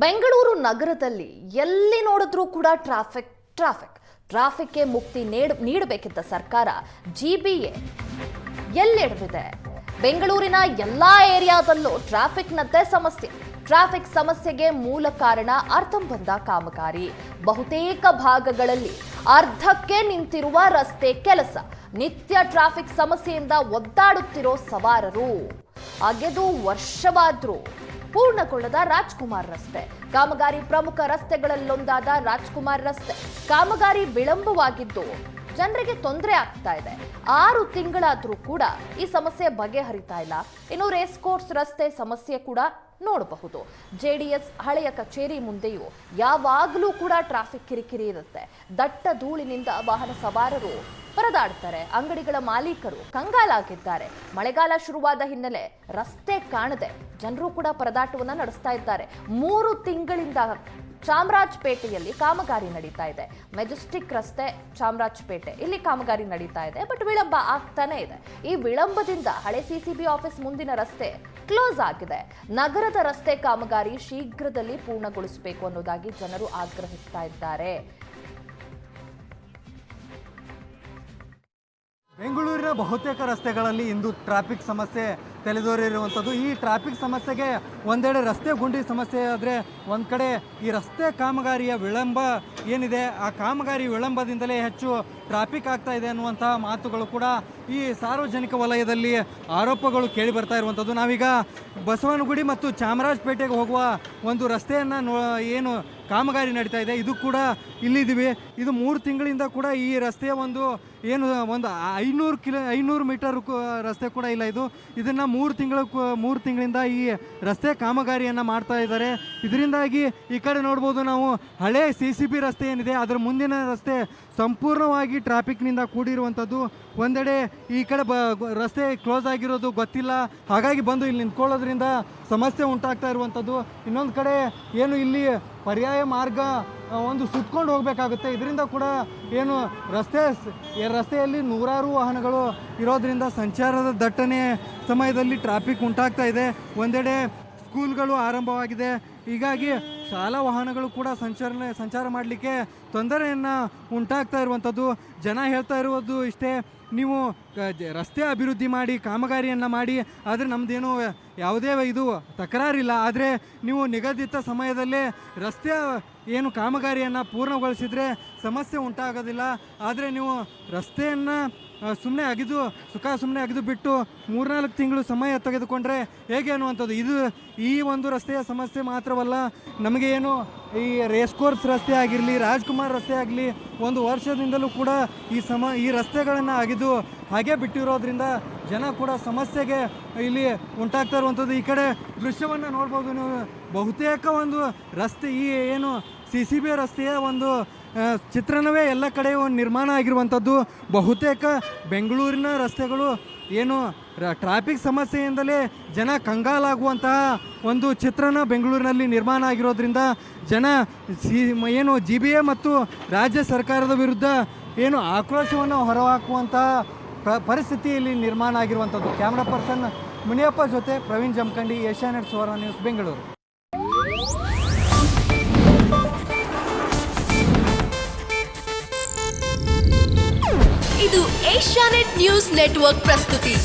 ಬೆಂಗಳೂರು ನಗರದಲ್ಲಿ ಎಲ್ಲಿ ನೋಡಿದ್ರೂ ಕೂಡ ಟ್ರಾಫಿಕ್ಗೆ ಮುಕ್ತಿ ನೀಡಬೇಕಿದ್ದ ಸರ್ಕಾರ ಜಿಬಿಎ ಎಲ್ಲಿಡವಿದೆ. ಬೆಂಗಳೂರಿನ ಎಲ್ಲಾ ಏರಿಯಾದಲ್ಲೂ ಟ್ರಾಫಿಕ್ನದ್ದೇ ಸಮಸ್ಯೆ. ಟ್ರಾಫಿಕ್ ಸಮಸ್ಯೆಗೆ ಮೂಲ ಕಾರಣ ಅರ್ಧಂಬರ್ಧ ಕಾಮಗಾರಿ. ಬಹುತೇಕ ಭಾಗಗಳಲ್ಲಿ ಅರ್ಧಕ್ಕೆ ನಿಂತಿರುವ ರಸ್ತೆ ಕೆಲಸ. ನಿತ್ಯ ಟ್ರಾಫಿಕ್ ಸಮಸ್ಯೆಯಿಂದ ಒದ್ದಾಡುತ್ತಿರೋ ಸವಾರರು. ಅಗೆದು ವರ್ಷವಾದ್ರೂ ಪೂರ್ಣಗೊಳ್ಳದ ರಾಜ್ಕುಮಾರ್ ರಸ್ತೆ. ಕಾಮಗಾರಿ ಪ್ರಮುಖ ರಸ್ತೆಗಳಲ್ಲೊಂದಾದ ರಾಜ್ಕುಮಾರ್ ರಸ್ತೆ ಕಾಮಗಾರಿ ವಿಳಂಬವಾಗಿದ್ದು ಜನರಿಗೆ ತೊಂದರೆ ಆಗ್ತಾ ಇದೆ. 6 ತಿಂಗಳಾದ್ರೂ ಕೂಡ ಈ ಸಮಸ್ಯೆ ಬಗೆಹರಿತಾ ಇಲ್ಲ. ಇನ್ನು ರೇಸ್ ಕೋರ್ಸ್ ರಸ್ತೆ ಸಮಸ್ಯೆ ಕೂಡ ನೋಡಬಹುದು. ಜೆಡಿಎಸ್ ಹಳೆಯ ಕಚೇರಿ ಮುಂದೆಯೂ ಯಾವಾಗಲೂ ಕೂಡ ಟ್ರಾಫಿಕ್ ಕಿರಿಕಿರಿ ಇರುತ್ತೆ. ದಟ್ಟ ಧೂಳಿನಿಂದ ವಾಹನ ಸವಾರರು ಪರದಾಡ್ತಾರೆ. ಅಂಗಡಿಗಳ ಮಾಲೀಕರು ಕಂಗಾಲಾಗಿದ್ದಾರೆ. ಮಳೆಗಾಲ ಶುರುವಾದ ಹಿನ್ನೆಲೆ ರಸ್ತೆ ಕಾಣದೆ ಜನರು ಕೂಡ ಪರದಾಟವನ್ನ ನಡೆಸ್ತಾ ಇದ್ದಾರೆ. 3 ತಿಂಗಳಿಂದ ಚಾಮರಾಜಪೇಟೆಯಲ್ಲಿ ಕಾಮಗಾರಿ ನಡೀತಾ ಇದೆ. ಮೆಜೆಸ್ಟಿಕ್ ರಸ್ತೆ ಚಾಮರಾಜಪೇಟೆ ಇಲ್ಲಿ ಕಾಮಗಾರಿ ನಡೀತಾ ಇದೆ. ಬಟ್ ವಿಳಂಬ ಆಗ್ತಾನೆ ಇದೆ. ಈ ವಿಳಂಬದಿಂದ ಹಳೆ ಸಿಸಿಬಿ ಆಫೀಸ್ ಮುಂದಿನ ರಸ್ತೆ ಕ್ಲೋಸ್ ಆಗಿದೆ. ನಗರದ ರಸ್ತೆ ಕಾಮಗಾರಿ ಶೀಘ್ರದಲ್ಲಿ ಪೂರ್ಣಗೊಳಿಸಬೇಕು ಅನ್ನೋದಾಗಿ ಜನರು ಆಗ್ರಹಿಸ್ತಾ ಇದ್ದಾರೆ. ಬೆಂಗಳೂರಿನ ಬಹುತೇಕ ರಸ್ತೆಗಳಲ್ಲಿ ಇಂದು ಟ್ರಾಫಿಕ್ ಸಮಸ್ಯೆ ತಲೆದೋರಿರುವಂಥದ್ದು. ಈ ಟ್ರಾಫಿಕ್ ಸಮಸ್ಯೆಗೆ ಒಂದೆಡೆ ರಸ್ತೆ ಗುಂಡಿ ಸಮಸ್ಯೆ ಆದರೆ ಒಂದು ಕಡೆ ಈ ರಸ್ತೆ ಕಾಮಗಾರಿಯ ವಿಳಂಬ ಏನಿದೆ, ಆ ಕಾಮಗಾರಿ ವಿಳಂಬದಿಂದಲೇ ಹೆಚ್ಚು ಟ್ರಾಫಿಕ್ ಆಗ್ತಾ ಇದೆ ಅನ್ನುವಂತಹ ಮಾತುಗಳು ಕೂಡ ಈ ಸಾರ್ವಜನಿಕ ವಲಯದಲ್ಲಿ ಆರೋಪಗಳು ಕೇಳಿ ಬರ್ತಾ ಇರುವಂಥದ್ದು. ನಾವೀಗ ಬಸವನಗುಡಿ ಮತ್ತು ಚಾಮರಾಜಪೇಟೆಗೆ ಹೋಗುವ ಒಂದು ರಸ್ತೆಯನ್ನು ಏನು ಕಾಮಗಾರಿ ನಡೀತಾ ಇದೆ, ಇದು ಕೂಡ ಇಲ್ಲಿದ್ದೀವಿ. ಇದು 3 ತಿಂಗಳಿಂದ ಕೂಡ ಈ ರಸ್ತೆಯ ಒಂದು 500 ಮೀಟರ್ ರಸ್ತೆ ಕೂಡ ಇಲ್ಲ. ಇದನ್ನು 3 ತಿಂಗಳಿಂದ ಈ ರಸ್ತೆ ಕಾಮಗಾರಿಯನ್ನು ಮಾಡ್ತಾ ಇದ್ದಾರೆ. ಇದರಿಂದಾಗಿ ಈ ಕಡೆ ನೋಡ್ಬೋದು ನಾವು ಹಳೆ ಸಿಸಿಬಿ ರಸ್ತೆ ಏನಿದೆ ಅದರ ಮುಂದಿನ ರಸ್ತೆ ಸಂಪೂರ್ಣವಾಗಿ ಟ್ರಾಫಿಕ್ನಿಂದ ಕೂಡಿರುವಂಥದ್ದು. ಒಂದೆಡೆ ಈ ಕಡೆ ರಸ್ತೆ ಕ್ಲೋಸ್ ಆಗಿರೋದು ಗೊತ್ತಿಲ್ಲ, ಹಾಗಾಗಿ ಬಂದು ಇಲ್ಲಿ ನಿಂತ್ಕೊಳ್ಳೋದ್ರಿಂದ ಸಮಸ್ಯೆ ಉಂಟಾಗ್ತಾ ಇರುವಂಥದ್ದು. ಇನ್ನೊಂದು ಕಡೆ ಏನು ಇಲ್ಲಿ ಪರ್ಯಾಯ ಮಾರ್ಗ ಒಂದು ಸುತ್ಕೊಂಡು ಹೋಗಬೇಕಾಗುತ್ತೆ. ಇದರಿಂದ ಕೂಡ ಏನು ರಸ್ತೆಯಲ್ಲಿ ನೂರಾರು ವಾಹನಗಳು ಇರೋದ್ರಿಂದ ಸಂಚಾರದ ದಟ್ಟಣೆ ಸಮಯದಲ್ಲಿ ಟ್ರಾಫಿಕ್ ಉಂಟಾಗ್ತಾ ಇದೆ. ಒಂದೆಡೆ ಸ್ಕೂಲ್ಗಳು ಆರಂಭವಾಗಿದೆ, ಹೀಗಾಗಿ ಶಾಲಾ ವಾಹನಗಳು ಕೂಡ ಸಂಚಾರ ಮಾಡಲಿಕ್ಕೆ ತೊಂದರೆಯನ್ನು ಉಂಟಾಗ್ತಾ ಇರುವಂಥದ್ದು. ಜನ ಹೇಳ್ತಾ ಇರುವುದು ಇಷ್ಟೇ, ನೀವು ರಸ್ತೆ ಅಭಿವೃದ್ಧಿ ಮಾಡಿ ಕಾಮಗಾರಿಯನ್ನು ಮಾಡಿ, ಆದರೆ ನಮ್ಮದೇನು ಯಾವುದೇ ಇದು ತಕರಾರಿಲ್ಲ, ಆದರೆ ನೀವು ನಿಗದಿತ ಸಮಯದಲ್ಲೇ ರಸ್ತೆ ಏನು ಕಾಮಗಾರಿಯನ್ನು ಪೂರ್ಣಗೊಳಿಸಿದರೆ ಸಮಸ್ಯೆ ಉಂಟಾಗೋದಿಲ್ಲ. ಆದರೆ ನೀವು ರಸ್ತೆಯನ್ನು ಸುಮ್ಮನೆ ಅಗಿದು ಬಿಟ್ಟು 3-4 ತಿಂಗಳು ಸಮಯ ತೆಗೆದುಕೊಂಡ್ರೆ ಹೇಗೆ ಅನ್ನುವಂಥದ್ದು. ಈ ಒಂದು ರಸ್ತೆಯ ಸಮಸ್ಯೆ ಮಾತ್ರವಲ್ಲ, ನಮಗೆ ಏನು ಈ ರೇಸ್ ಕೋರ್ಸ್ ರಸ್ತೆ ಆಗಿರಲಿ, ರಾಜ್ಕುಮಾರ್ ರಸ್ತೆ ಆಗಲಿ, 1 ವರ್ಷದಿಂದಲೂ ಕೂಡ ಈ ರಸ್ತೆಗಳನ್ನು ಅಗಿದು ಹಾಗೆ ಬಿಟ್ಟಿರೋದ್ರಿಂದ ಜನ ಕೂಡ ಸಮಸ್ಯೆಗೆ ಇಲ್ಲಿ ಉಂಟಾಗ್ತಾ ಇರುವಂಥದ್ದು. ಈ ಕಡೆ ದೃಶ್ಯವನ್ನು ನೋಡ್ಬೋದು ನೀವು. ಬಹುತೇಕ ಒಂದು ರಸ್ತೆ ಈ ಏನು ಸಿಸಿಬಿ ರಸ್ತೆಯ ಒಂದು ಚಿತ್ರಣವೇ ಎಲ್ಲ ಕಡೆ ಒಂದು ನಿರ್ಮಾಣ ಆಗಿರುವಂಥದ್ದು. ಬಹುತೇಕ ಬೆಂಗಳೂರಿನ ರಸ್ತೆಗಳು ಏನು ಟ್ರಾಫಿಕ್ ಸಮಸ್ಯೆಯಿಂದಲೇ ಜನ ಕಂಗಾಲಾಗುವಂತಹ ಒಂದು ಚಿತ್ರಣ ಬೆಂಗಳೂರಿನಲ್ಲಿ ನಿರ್ಮಾಣ ಆಗಿರೋದ್ರಿಂದ ಜನ ಏನು ಜಿಬಿಎ ಮತ್ತು ರಾಜ್ಯ ಸರ್ಕಾರದ ವಿರುದ್ಧ ಏನು ಆಕ್ರೋಶವನ್ನು ಹೊರಹಾಕುವಂತಹ ಪರಿಸ್ಥಿತಿ ಇಲ್ಲಿ ನಿರ್ಮಾಣ ಆಗಿರುವಂಥದ್ದು. ಕ್ಯಾಮ್ರಾ ಪರ್ಸನ್ ಮುನಿಯಪ್ಪ ಜೊತೆ ಪ್ರವೀಣ್ ಜಮಖಂಡಿ, ಏಷ್ಯಾನೆಟ್ ಸುವರ್ಣ ನ್ಯೂಸ್, ಬೆಂಗಳೂರು. ಇದು ಏಷ್ಯಾನೆಟ್ ನ್ಯೂಸ್ ನೆಟ್ವರ್ಕ್ ಪ್ರಸ್ತುತಿ.